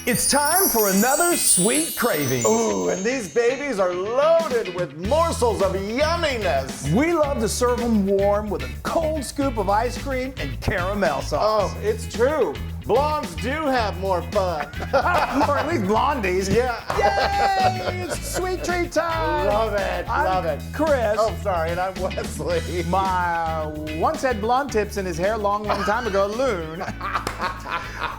It's time for another sweet craving. Ooh, and these babies are loaded with morsels of yumminess. We love to serve them warm with a cold scoop of ice cream and caramel sauce. Oh, it's true. Blondes do have more fun. Or at least blondies. Yeah. Yay! It's sweet treat time. Love it. Love it. Chris. Oh, sorry, and I'm Wesley. My once had blonde tips in his hair long time ago, Loon.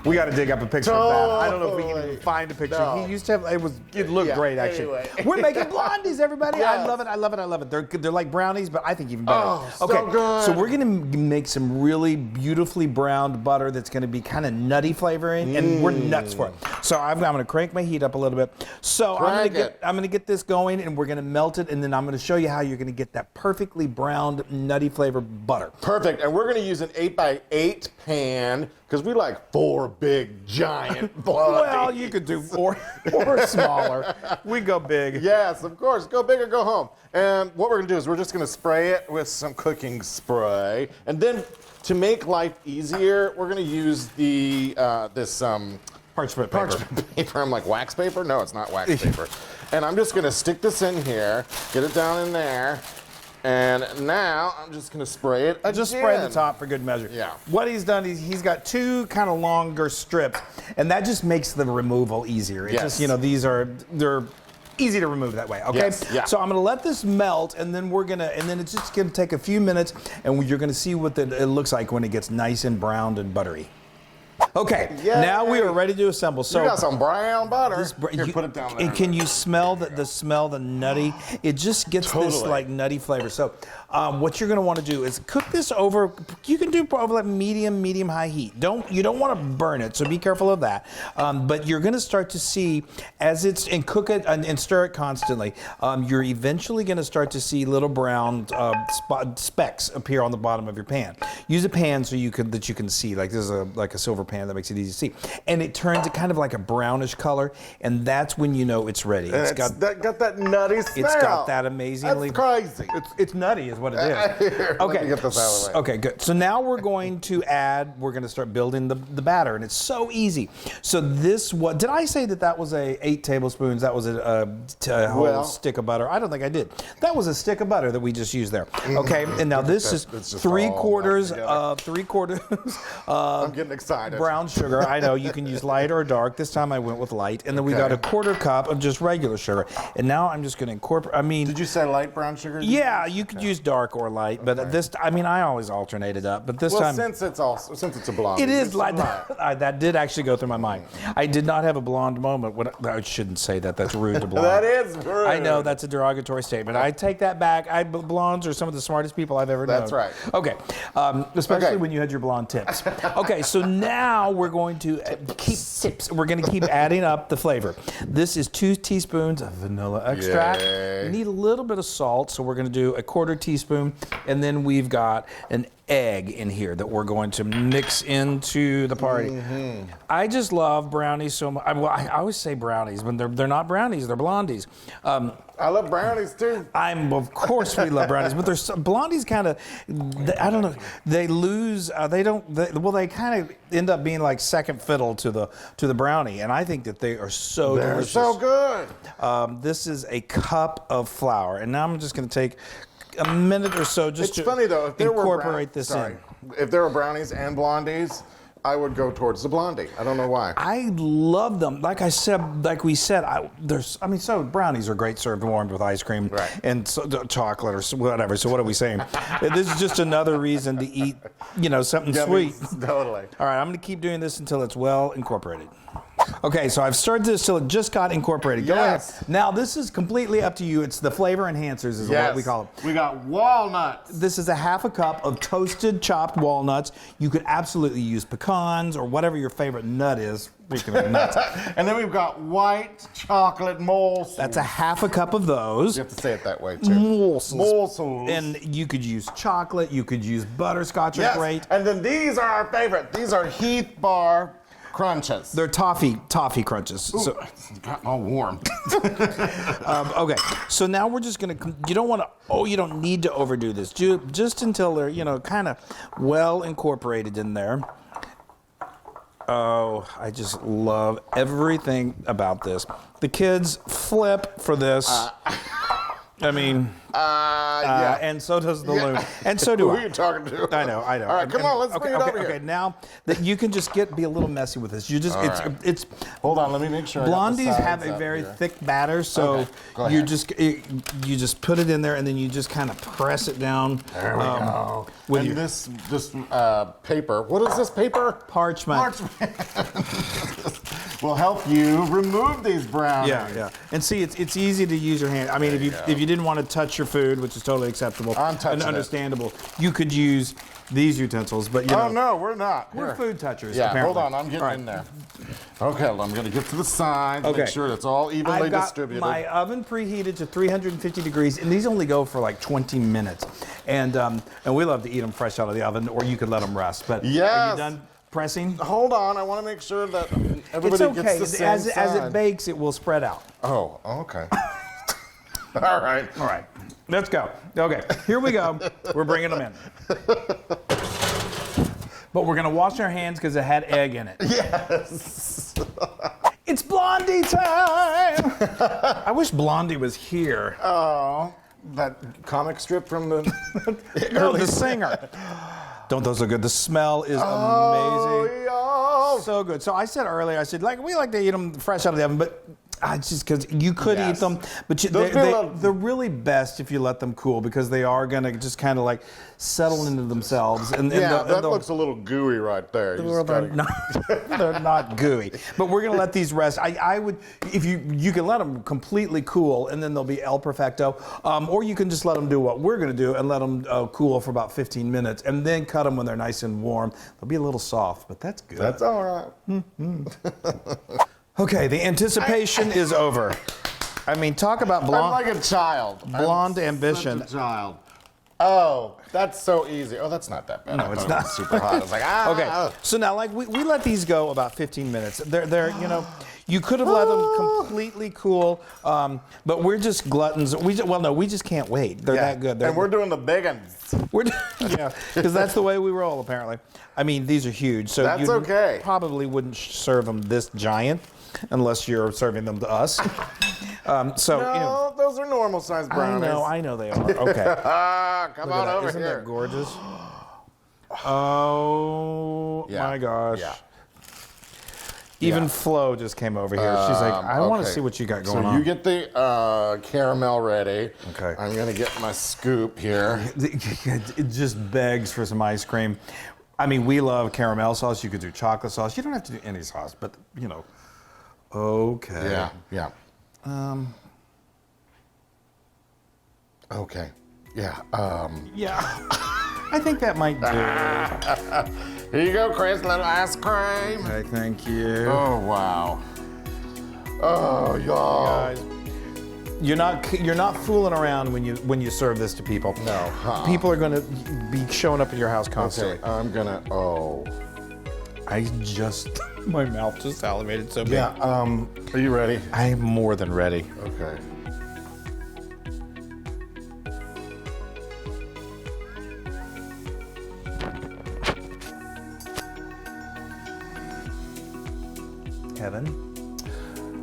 We got to dig up a picture of that. I don't know if we can even find a picture. No. He used to have, it looked great actually. Anyway. We're making blondies, everybody. Yes. I love it, I love it, I love it. They're like brownies, but I think even better. Oh, so good. So we're gonna make some really beautifully browned butter that's gonna be kind of nutty flavoring, and we're nuts for it. So I'm gonna crank my heat up a little bit. So I'm gonna get this going, and we're gonna melt it, and then I'm gonna show you how you're gonna get that perfectly browned, nutty flavored butter. Perfect, and we're gonna use an 8x8 pan, because we like 4 big, giant blondies. Well, you could do 4 or smaller. We go big. Yes, of course. Go big or go home. And what we're going to do is we're just going to spray it with some cooking spray. And then to make life easier, we're going to use the Parchment paper. I'm like, wax paper? No, it's not wax paper. And I'm just going to stick this in here, get it down in there. And now I'm just going to spray it again. Just spray the top for good measure. Yeah. What he's done is he's got 2 kind of longer strips, and that just makes the removal easier. It's just, they're easy to remove that way, okay? Yes. Yeah. So I'm gonna let this melt, and then it's just gonna take a few minutes, and you're gonna see what it looks like when it gets nice and browned and buttery. Okay, now we are ready to assemble. So you got some brown butter. Here, you, put it down there. And can you smell the nutty? It just gets this like nutty flavor. So what you're going to want to do is cook this over. You can do over like medium high heat. You don't want to burn it, so be careful of that. But you're going to start to see as and cook it and stir it constantly. You're eventually going to start to see little brown specks appear on the bottom of your pan. Use a pan so you can see. Like this is like a silver pan that makes it easy to see, and it turns it kind of like a brownish color, and that's when you know it's ready. It's got that nutty smell. It's got that amazingly. That's crazy. It's nutty, is what it is. Here, okay. Let me get this out of the way. Okay, good. So now we're going to start building the batter, and it's so easy. So did I say that was 8 tablespoons? That was a whole stick of butter. I don't think I did. That was a stick of butter that we just used there. Okay, and now this is 3/4 I'm getting excited. Brown sugar. I know you can use light or dark. This time I went with light, and then we got a 1/4 cup of just regular sugar. And now I'm just going to incorporate. Did you say light brown sugar? Yeah, you could use dark or light, but I always alternate it up. But this time, since it's a blonde, it is light. That did actually go through my mind. I did not have a blonde moment. I shouldn't say that. That's rude to blonde. That is rude. I know that's a derogatory statement. I take that back. blondes are some of the smartest people I've ever known. That's right. Okay, especially when you had your blonde tips. Okay, so now we're going to keep adding up the flavor. This is 2 teaspoons of vanilla extract. Yay. You need a little bit of salt, so we're going to do a 1/4 teaspoon, and then we've got an egg in here that we're going to mix into the party. I just love brownies so much. I always say brownies, but they're not brownies, they're blondies. I love brownies too. Of course we love brownies, but blondies kind of, I don't know, they lose, they kind of end up being like second fiddle to the brownie, and I think that they are so delicious. They're so good. This is a cup of flour, and now I'm just going to take a minute or so just to incorporate this in. If there were brownies and blondies, I would go towards the blondie. I don't know why. I love them. Like we said, brownies are great served warmed with ice cream and chocolate or whatever. So what are we saying? This is just another reason to eat, something sweet. Totally. All right, I'm going to keep doing this until it's well incorporated. Okay, so I've stirred this till it just got incorporated. Go ahead. Now, this is completely up to you. It's the flavor enhancers is what we call them. We got walnuts. This is a 1/2 cup of toasted chopped walnuts. You could absolutely use pecans or whatever your favorite nut is. Speaking of nuts. And then we've got white chocolate morsels. That's a 1/2 cup of those. You have to say it that way, too. Morsels. And you could use chocolate. You could use butterscotch. Yes. Great. And then these are our favorite. These are Heath Bar Crunches. They're toffee crunches. Ooh, it's gotten all warm. Okay, so now we're just gonna. You don't need to overdo this. Just until they're kind of well incorporated in there. Oh, I just love everything about this. The kids flip for this. I mean, yeah. And so does the Loon. And so do Who I. are you talking to? I know. All right, come on, let's bring it over here. Okay, now that you can just be a little messy with this. You just, it's. Hold on, let me make sure. Blondies have a very thick batter, so you just put it in there and then you just kind of press it down. There we go. With this paper. What is this paper? Parchment. Will help you remove these brownies. Yeah. And see, it's easy to use your hand. I mean, if you didn't want to touch your food, which is totally acceptable and understandable, you could use these utensils. But you know, no, we're not. We're food touchers. Yeah, apparently. hold on, I'm getting in there. Okay, well, I'm going to get to the sides, make sure that's all evenly I've got distributed. my oven preheated to 350 degrees, and these only go for like 20 minutes. And we love to eat them fresh out of the oven, or you could let them rest. But are you done pressing? Hold on, I want to make sure that everybody gets the same as it bakes, it will spread out. Oh, okay. All right. Let's go. Okay, here we go. We're bringing them in. But we're gonna wash our hands because it had egg in it. Yes. It's Blondie time. I wish Blondie was here. Oh, that comic strip from the No, the singer. Don't those look good? The smell is amazing. Yo. So good. So I said earlier, we like to eat them fresh out of the oven, but just because you could eat them, but they're really best if you let them cool because they are gonna just kind of like settle into themselves. And that looks a little gooey right there. They're not gooey, but we're gonna let these rest. I would, if you can let them completely cool, and then they'll be El Perfecto, or you can just let them do what we're gonna do and let them cool for about 15 minutes, and then cut them when they're nice and warm. They'll be a little soft, but that's good. That's all right. Okay, the anticipation is over. I mean, talk about blonde. I'm like a child. Blonde ambition. Such a child. Oh, that's so easy. Oh, that's not that bad. No, it's not. It was super hot. I was like, Okay, so now we let these go about 15 minutes. They're you could have let them completely cool, but we're just gluttons. We just can't wait. They're that good. And we're doing the big ones. Because that's the way we roll apparently. I mean, these are huge, so that's you okay. Probably wouldn't serve them this giant unless you're serving them to us. Those are normal sized brownies. I know they are. Okay. Come on over Isn't here. that gorgeous? Oh my gosh. Yeah. Even Flo just came over here. She's like, I want to see what you got going on. So you get the caramel ready. Okay. I'm going to get my scoop here. It just begs for some ice cream. I mean, we love caramel sauce. You could do chocolate sauce. You don't have to do any sauce, but Okay. Yeah. Okay. Yeah. Yeah. I think that might do. Here you go, Chris. Little ice cream. Okay, thank you. Oh wow. Oh y'all. Guys, you're not fooling around when you serve this to people. No. People are going to be showing up at your house constantly. Okay, I'm gonna. Oh. My mouth just salivated so bad. Yeah. Are you ready? I'm more than ready. Okay.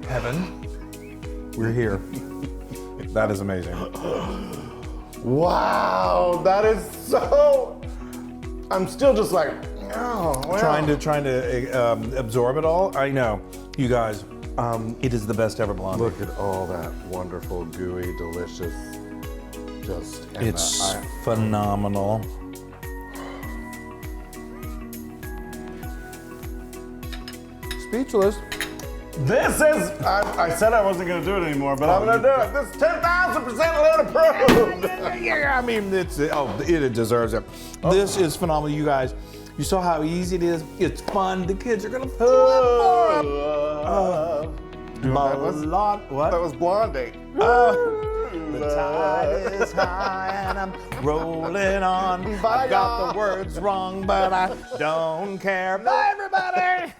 Heaven, we're here. That is amazing. Wow, that is so. I'm still just like, oh, wow. Trying to absorb it all. I know, you guys. It is the best ever blondie. Look at all that wonderful, gooey, delicious. It's phenomenal. Speechless. This is, I said I wasn't going to do it anymore, but I'm going to do it. This is 10,000% Loon approved. Yeah, I mean, it deserves it. This is phenomenal, you guys. You saw how easy it is. It's fun. The kids are going to flip for it. What? That was Blondie. The tide is high and I'm rolling on. I got the words wrong, but I don't care. Bye, everybody.